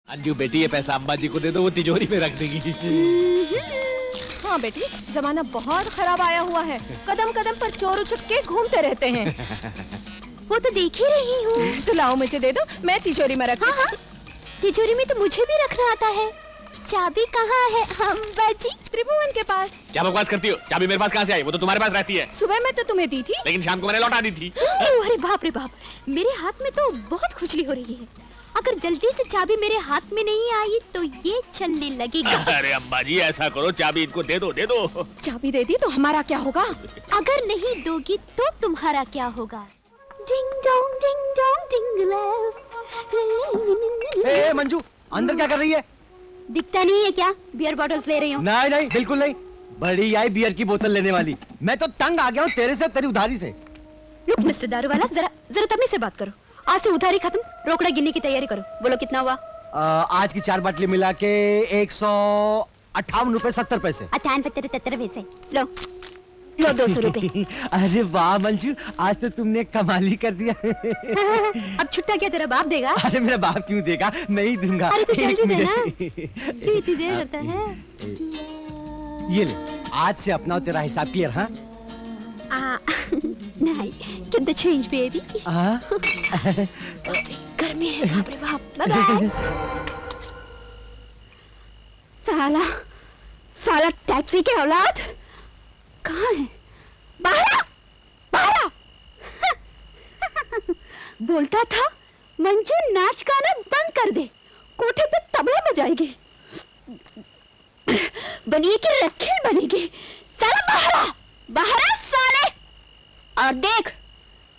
अंजू बेटी, ये पैसा अम्बा जी को दे दो, वो तिजोरी में रख देगी। हाँ बेटी, जमाना बहुत खराब आया हुआ है। कदम कदम पर चोर उचक के घूमते रहते हैं। वो तो देख ही रही हूँ। तो लाओ मुझे दे दो, मैं तिजोरी में रख। हाँ, तिजोरी में तो मुझे भी रखना आता है। चाबी कहाँ है अम्बा जी? त्रिभुवन के पास। क्या बकवास करती हो? चाबी मेरे पास कहाँ से आई? वो तो तुम्हारे पास रहती है। सुबह में तो तुम्हें दी थी, लेकिन शाम को मैंने लौटा दी थी। अरे बाप रे बाप, मेरे हाथ में तो बहुत खुजली हो रही है। अगर जल्दी से चाबी मेरे हाथ में नहीं आई तो ये चलने लगेगी। अरे अम्बा जी, ऐसा करो, चाबी इनको दे दो, दे दो। चाबी दे दी तो हमारा क्या होगा? अगर नहीं दोगी तो तुम्हारा क्या होगा? डिंग डोंग डिंग ए मंजू, अंदर क्या कर रही है? दिखता नहीं है क्या? बियर बॉटल्स ले रही हूँ। नहीं नहीं, बिल्कुल नहीं। बड़ी आई बियर की बोतल लेने वाली। मैं तो तंग आ गया हूँ तेरे से, तेरी उधारी से। रुक मिस्टर दारू वाला, जरा तमीज से बात करो। आज से उधारी खत्म, रोकड़ा गिनने की तैयारी करो। बोलो कितना हुआ? आज की 4 बाटली मिला के 158 रुपए 70 पैसे। 78 पैसे। लो 200 रुपए। अरे वाह मंजू, आज तो तुमने कमाल ही कर दिया। अब छुट्टा क्या तेरा बाप देगा? अरे मेरा बाप क्यों देगा, मैं ही दूंगा। अरे तो जल्दी एक देना। मिनट। क्यों इतनी देर होता है? ये ले, आज से अपना तेरा हिसाब क्लियर। हाँ नहीं, keep the change baby। गर्मी है, बाप रे बाप। Bye bye. साला टैक्सी के औलाद कहाँ है? बाहर बोलता था मंजू नाच गाना बंद कर दे, कोठे पे तबला बजाएगी, बनिए कि रखेल बनेगी। साला बाहर साले। और देख,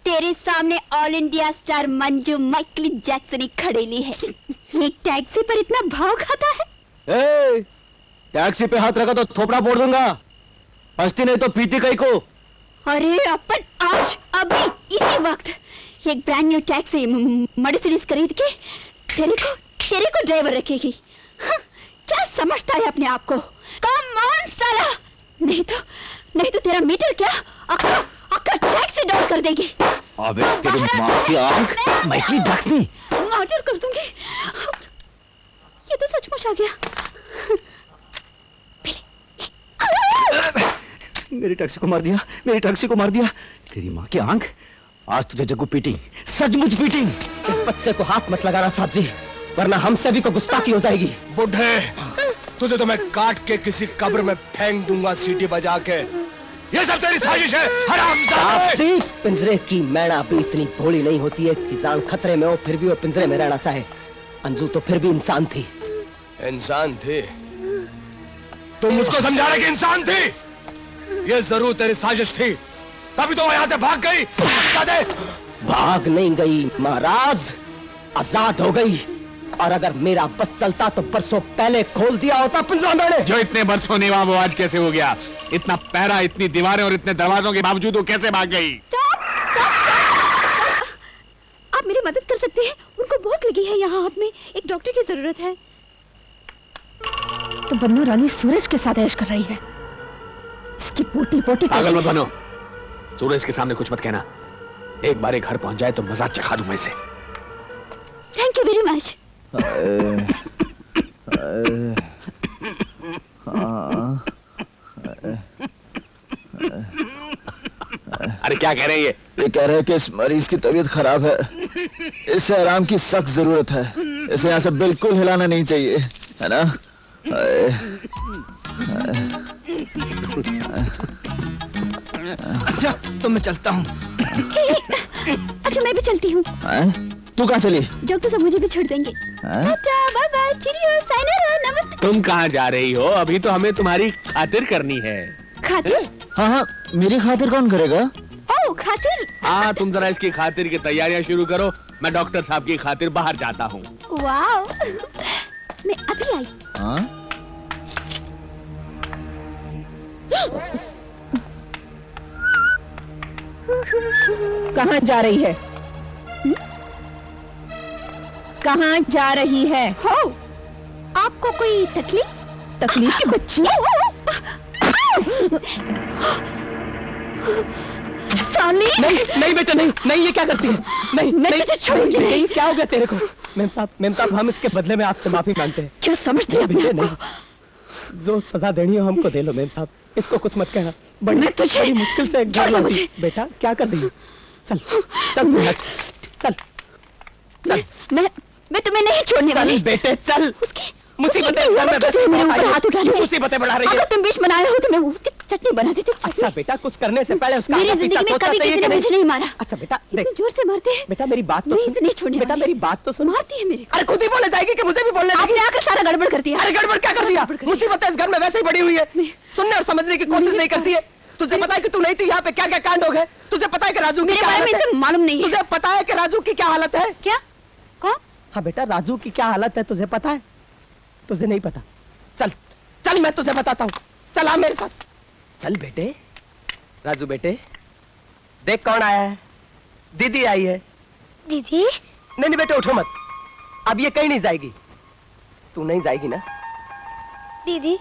तेरे सामने all India star Manju Michael Jackson ही खड़ेली है। एक टैक्सी पर इतना भाव खाता है। ए, टैक्सी पे हाथ रखा तो थोपड़ा फोड़ दूंगा, पछती नहीं तो पीटी कहीं को। अरे अपन आज अभी इसी वक्त एक ब्रांड न्यू टैक्सी मर्सिडीज खरीद के तेरे को ड्राइवर रखेगी। हाँ, क्या समझता है अपने आप को? कम ऑन साला, नहीं तो तेरा मीटर क्या अक्का टैक्सी डाउन कर देगी। अबे तेरी माँ की आंख, माइकल जैक्सन मर्डर कर दूंगी। ये तो सचमुच आ गया। मेरी टैक्सी को मार दिया, मेरी टैक्सी को मार दिया। तेरी माँ की आंख, आज तुझे जग्गू पीटिंग, सचमुच पीटिंग। इस बच्चे को हाथ मत लगाना साहब जी, वरना हम सभी को गुस्ताखी हो जाएगी। बुढ़े, तुझे तो मैं काट के किसी कब्र में फेंक दूंगा सीटी बजा के। ये सब तेरी साजिश है, हरामजादे। पिंजरे की मैना भी इतनी भोली नहीं होती है कि जान खतरे में हो फिर भी वो पिंजरे में रहना चाहे। अंजू तो फिर भी इंसान थी। इंसान थी? तुम मुझको समझा रहे कि इंसान थी? ये जरूर तेरी साजिश थी, तभी तो वो यहाँ से भाग गई। भाग नहीं गई महाराज, आजाद हो गई। और अगर मेरा बस चलता तो बरसों पहले खोल दिया होता पिंजरा मैंने। जो इतने बरसों निभा वो आज कैसे हो गया? इतना पहरा, इतनी दीवारें और इतने दरवाजों के बावजूद वो कैसे भाग गई? आप मेरी मदद कर सकते हैं? उनको बहुत लगी है यहाँ हाथ में, एक डॉक्टर की जरूरत है। तो बन्नू रानी सूरज के साथ ऐश कर रही है। इसकी पोटी पागल मत बनो, सूरज के सामने कुछ मत कहना। एक बार घर पहुंच जाए तो मजाक चखा दूं मैं इसे। Thank you very much. अरे क्या कह रहे हैं ये कह रहे हैं कि इस मरीज की तबीयत खराब है, इसे आराम की सख्त जरूरत है, इसे यहाँ से बिल्कुल हिलाना नहीं चाहिए, है ना? अच्छा तो मैं चलता हूँ। अच्छा मैं भी चलती हूँ। तू कहाँ चली? डॉक्टर साहब मुझे भी छोड़ देंगे। टाटा, बाय बाय, चीयर्स, सायोनारा, नमस्ते। तुम कहाँ जा रही हो? अभी तो हमें तुम्हारी खातिर करनी है। खातिर? हाँ, मेरी खातिर कौन करेगा? ओह खातिर। हाँ, तुम जरा इसकी खातिर की तैयारियां शुरू करो, मैं डॉक्टर साहब की खातिर बाहर जाता हूँ। वाओ, मैं अभी आई। हाँ? कहाँ जा रही है? कहाँ जा रही है? हो, आपको कोई तकलीफ? तकलीफ की बच्ची? साली। नहीं बेटा नहीं नहीं, ये क्या करती है? नहीं मैं नहीं, तुझे छोड़ूंगी नहीं, नहीं। क्या हो गया तेरे को? मेम साहब हम इसके बदले में आपसे माफी मांगते हैं। क्यों समझते हैं अपने बेटे आप नहीं, को? जो सजा देनी हो हमको दे लो मेम साहब, इसको कुछ मत कहना। मैं तुझे बड़ी मुश्किल से घर छोड़ लाती। मुझे। बेटा क्या कर रही है? चल चल तू यहाँ से, चल चल मैं तुम्हें नहीं छोड़ने चल वाली। बेटे चल। उसकी मुसीबतें उसकी घर में कैसे बस मेरे ऊपर हाथ उठा रही है? मुसीबतें बढ़ा रही है। अगर तुम बीच में आए हो तो मैं उसकी चटनी बना देती। अच्छा चटनी। बेटा कुछ करने से पहले उसका मेरी आधा जिंदगी पीछा में सोचना कभी चाहिए किसी कि ने नहीं? मुझे नहीं मारा। अच्छा बेटा देख, इतनी जोर से मारते हैं। बेटा मेरी बात तो नहीं, सुन। इसे नहीं छोड़ने बेटा वाली। मेरी बात तो सुन। मारती है मेरे को। अरे खुद ही बोले जाएगी कि मुझे भी बोलने देगी? आपने आकर सारा गड़बड़ कर दिया। अरे गड़बड़ क्या कर दिया? मुसीबतें इस घर में वैसे ही बड़ी हुई है, सुनने और समझने की कोशिश नहीं करती है। तुझे पता है कि तू नहीं थी यहाँ पे, क्या क्या कांड हो गए? तुझे पता है कि राजू की मेरे क्या बारे में हालत है? इसे मालूम नहीं है। तुझे पता है कि राजू की क्या हालत है? क्या? कौन? हाँ बेटा राजू की क्या हालत है तुझे पता है? तुझे नहीं पता? चल चल मैं तुझे बताता हूँ, चल आ मेरे साथ। चल बेटे, राजू बेटे देख कौन आया है। दीदी आई है। दीदी? नहीं नहीं बेटे उठो मत, अब ये कहीं नहीं जाएगी। तू नहीं जाएगी ना? दीदी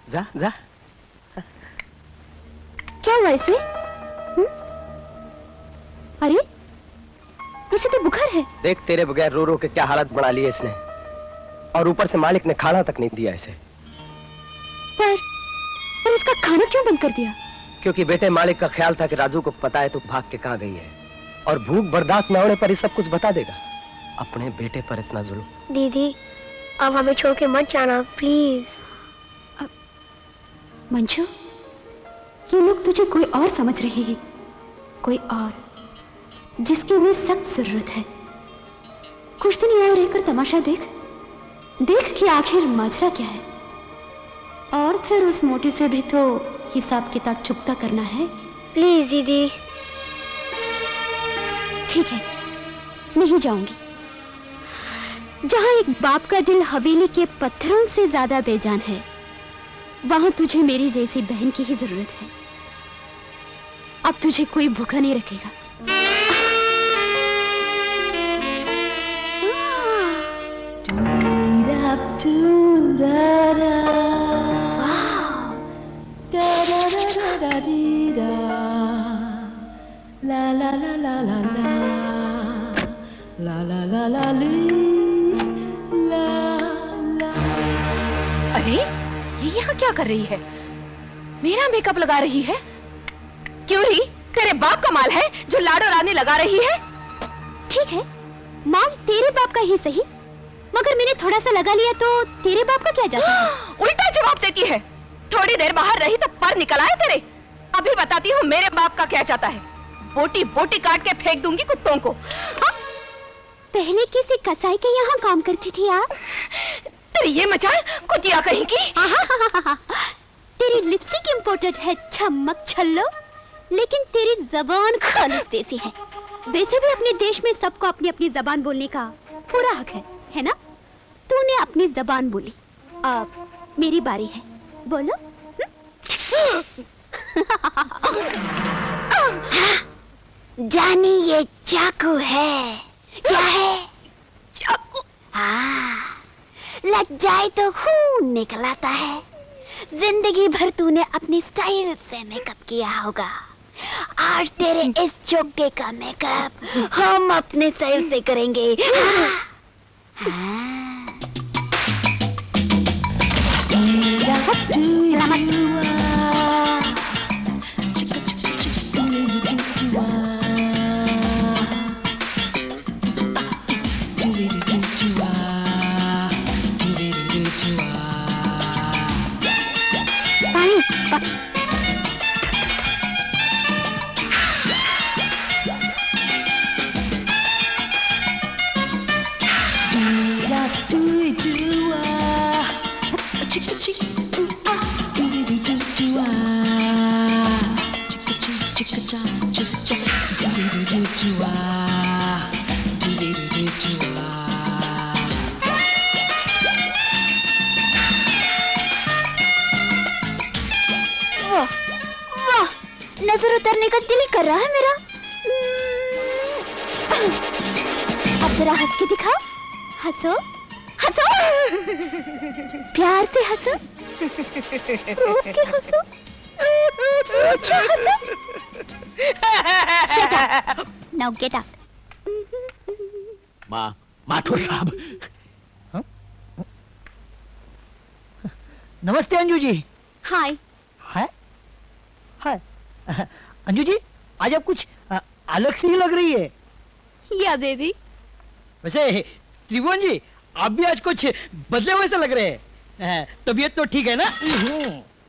जा जा। क्या हुआ इसे? अरे इसे तो बुखार है। देख तेरे बगैर रो रो के क्या हालत बना ली है इसने, और ऊपर से मालिक ने खाना तक नहीं दिया इसे। पर इसका खाना क्यों बंद कर दिया? क्योंकि बेटे मालिक का ख्याल था कि राजू को पता है तो भाग के कहाँ गई है, और भूख बर्दाश्त न होने पर ये सब कुछ बता देगा। अपने बेटे पर इतना जुल्म। दीदी अब हमें छोड़ के मत जाना प्लीज। मंजू, ये लोग तुझे कोई और समझ रहे हैं, कोई और जिसकी उन्हें सख्त जरूरत है। कुछ दिन यहाँ रहकर तमाशा देख कि आखिर माजरा क्या है, और फिर उस मोटी से भी तो हिसाब किताब चुकता करना है। प्लीज दीदी। ठीक है, नहीं जाऊंगी। जहां एक बाप का दिल हवेली के पत्थरों से ज्यादा बेजान है, वहां तुझे मेरी जैसी बहन की ही जरूरत है। अब तुझे कोई भूखा नहीं रखेगा। अरे ये यहाँ क्या कर रही है? मेरा मेकअप लगा रही है? क्यों री, तेरे बाप का माल है जो लाडो रानी लगा रही है? ठीक है, माल तेरे बाप का ही सही, मगर मैंने थोड़ा सा लगा लिया तो तेरे बाप का क्या जाता है? उल्टा जवाब देती है। थोड़ी देर बाहर रही तो पर निकल आए तेरे। अभी बताती हूँ मेरे बाप का क्या जाता है। बोटी बोटी काट के फेंक दूंगी कुत्तों को। पहले किसी कसाई के यहाँ काम करती थी आप? तेरी ये मचाल कुतिया कहीं की। तेरी लिपस्टिक इंपोर्टेड है छमक छल्लो, लेकिन तेरी जबान खालिस देसी है। वैसे भी अपने देश में सबको अपनी अपनी जबान बोलने का पूरा हक है ना? तूने अपनी जबान बोली, अब मेरी बारी है, बोलो। जानी ये चाकू है। क्या है? चाकू? हाँ, लग जाए तो खून निकल आता है। जिंदगी भर तूने अपनी स्टाइल से मेकअप किया होगा, आज तेरे इस चोटे का मेकअप हम अपने स्टाइल से करेंगे। नजर उतरने का दिल कर रहा है मेरा। अब जरा हंस के दिखाओ, हंसो हंसो, प्यार से हंसो, रोक के हंसो, अच्छा हंसो। Now get out. माथुर साहब, नमस्ते अंजू जी। हाय। हाय हाय। अंजू जी, आज आप कुछ अलग सी लग रही है। या बेबी। वैसे त्रिभुवन जी, आप भी आज कुछ बदले हुए से लग रहे हैं। तबीयत तो ठीक है ना?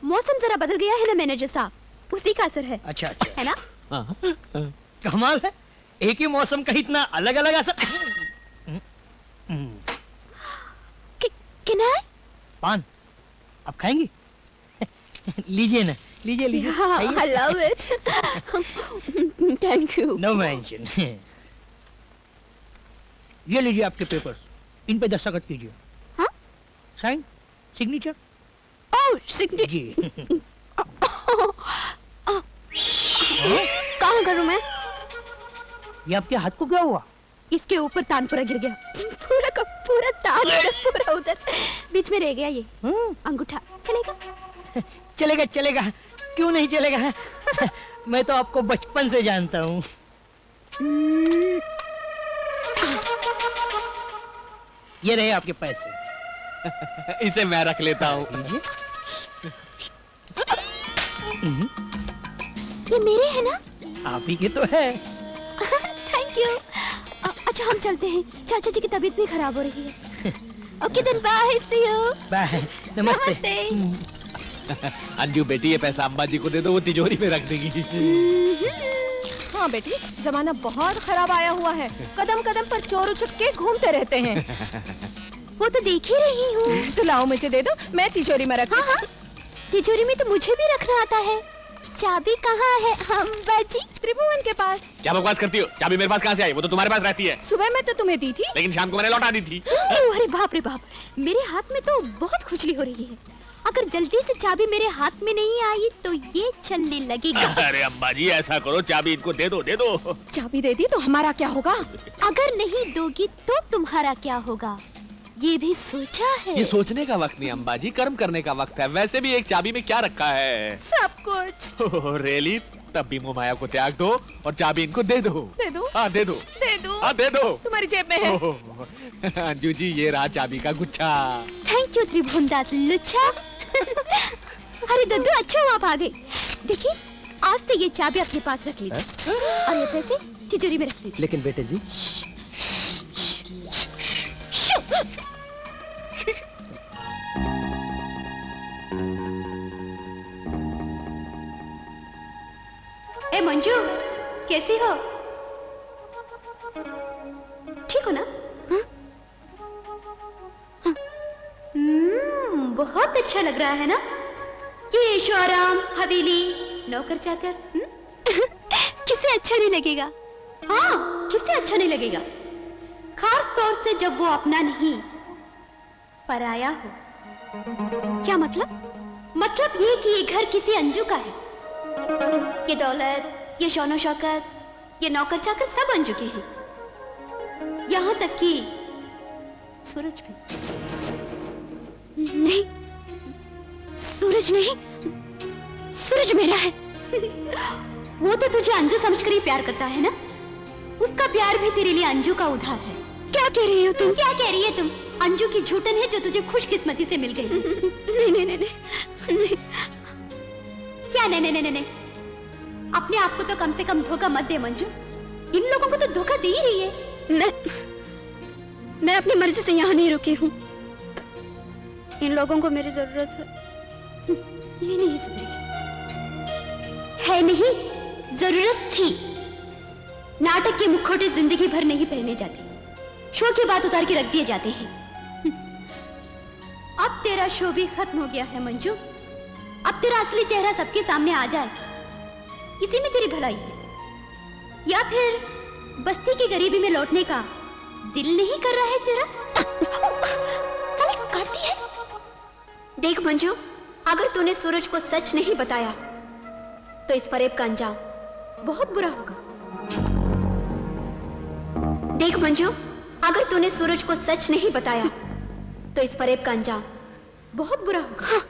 मौसम जरा बदल गया है ना मैनेजर साहब, उसी का असर है। अच्छा अच्छा, है ना? कमाल है, एक ही मौसम का इतना अलग अलग असर। किना? पान आप खाएंगी? लीजिए ना, लीजिए लीजिए। I love it. Thank you. No mention. ये लीजिए आपके पेपर्स, इन पे दस्तखत कीजिए। हाँ? Sign, signature. Oh, signature. जी। कहाँ करूँ मैं? ये आपके हाथ को क्या हुआ? इसके ऊपर तानपुरा गिर गया। पूरा का पूरा तान उधर, पूरा उधर। बीच में रह गया ये अंगूठा। चलेगा? चलेगा चलेगा, क्यों नहीं चलेगा? मैं तो आपको बचपन से जानता हूँ। ये रहे आपके पैसे। इसे मैं रख लेता हूँ। लीजिए। ये मेरे है ना? आप ही के तो है। Thank you. अच्छा हम चलते हैं, चाचा जी की तबीयत भी खराब हो रही है। Okay then bye, see you. Bye, नमस्ते। अंजू बेटी, ये पैसा अम्बा जी को दे दो, वो तिजोरी में रख देगी। हाँ बेटी, जमाना बहुत खराब आया हुआ है। कदम कदम पर चोर उचक के घूमते रहते हैं। वो तो देख ही रही हूँ। तो लाओ मुझे दे दो, मैं तिजोरी में रख। हाँ, तिजोरी में तो मुझे भी रखना आता है। चाबी कहाँ है अम्बा जी? त्रिभुवन के पास। क्या बकवास करती हो? चाबी मेरे पास कहाँ से आई? वो तो तुम्हारे पास रहती है। सुबह में तो तुम्हें दी थी। लेकिन शाम को मैंने लौटा दी थी। अरे बाप रे बाप, मेरे हाथ में तो बहुत खुजली हो रही है। अगर जल्दी से चाबी मेरे हाथ में नहीं आई तो ये चलने लगेगा। अरे अम्बा जी, ऐसा करो, चाबी इनको दे दो, दे दो। चाबी दे दी तो हमारा क्या होगा? अगर नहीं दोगी तो तुम्हारा क्या होगा, ये भी सोचा है? ये सोचने का वक्त नहीं अम्बा जी, कर्म करने का वक्त है। वैसे भी एक चाबी में क्या रखा है? सब कुछ। रेली, तब भी मोह माया को त्याग दो और चाबी इनको दे दो। दे दो? हाँ दे दो। दे दो? हाँ दे दो। तुम्हारी जेब में है। अंजू जी, ये रहा चाबी का गुच्छा। थैंक यू त्रिभुवन दास लुच्चा। अरे दद्दू, अच्छा हुआ आप आ गए। देखिए, आज से ये चाबी अपने पास रख लीजिए और ये पैसे तिजोरी में रख दीजिए। लेकिन बेटे जी, ए मंजू, कैसी हो? ठीक हो ना? हाँ? हाँ। बहुत अच्छा लग रहा है ना ये ऐशो आराम, हवेली, नौकर चाकर। किसे अच्छा नहीं लगेगा? हाँ, किसे अच्छा नहीं लगेगा, खास तौर से जब वो अपना नहीं पराया हो। क्या मतलब? मतलब ये कि ये घर किसी अंजू का है। ये दौलत, ये शौनो शौकत, ये नौकर चाकर सब अंजू के हैं, यहां तक कि सूरज भी। नहीं, सूरज नहीं, सूरज मेरा है। वो तो तुझे अंजू समझकर ही प्यार करता है ना? उसका प्यार भी तेरे लिए अंजू का उधार है। क्या कह रही हो तुम? क्या कह रही है तुम? अंजू की झूठन है जो तुझे खुशकिस्मती से मिल गई। नहीं नहीं नहीं नहीं। क्या नहीं नहीं नहीं नहीं? अपने आप को तो कम से कम धोखा मत दे मंजू। इन लोगों को तो धोखा दे ही रही है। मैं अपनी मर्जी से यहाँ नहीं रुकी हूँ। इन लोगों को मेरी जरूरत है। ये नहीं सुधरेगी। है नहीं, जरूरत थी। नाटक के मुखौटे जिंदगी भर नहीं पहने जाते, शो की बात उतार के रख दिए जाते हैं। अब तेरा शो भी खत्म हो गया है मंजू। अब तेरा असली चेहरा सबके सामने आ जाए, इसी में तेरी भलाई है। या फिर बस्ती की गरीबी में लौटने का दिल नहीं कर रहा है तेरा? साले काटती है। देख मंजू, अगर तूने सूरज को सच नहीं बताया तो इस फरेब का अंजाम बहुत बुरा होगा। देख मंजू, अगर तूने सूरज को सच नहीं बताया तो इस फरेब का अंजाम बहुत बुरा होगा।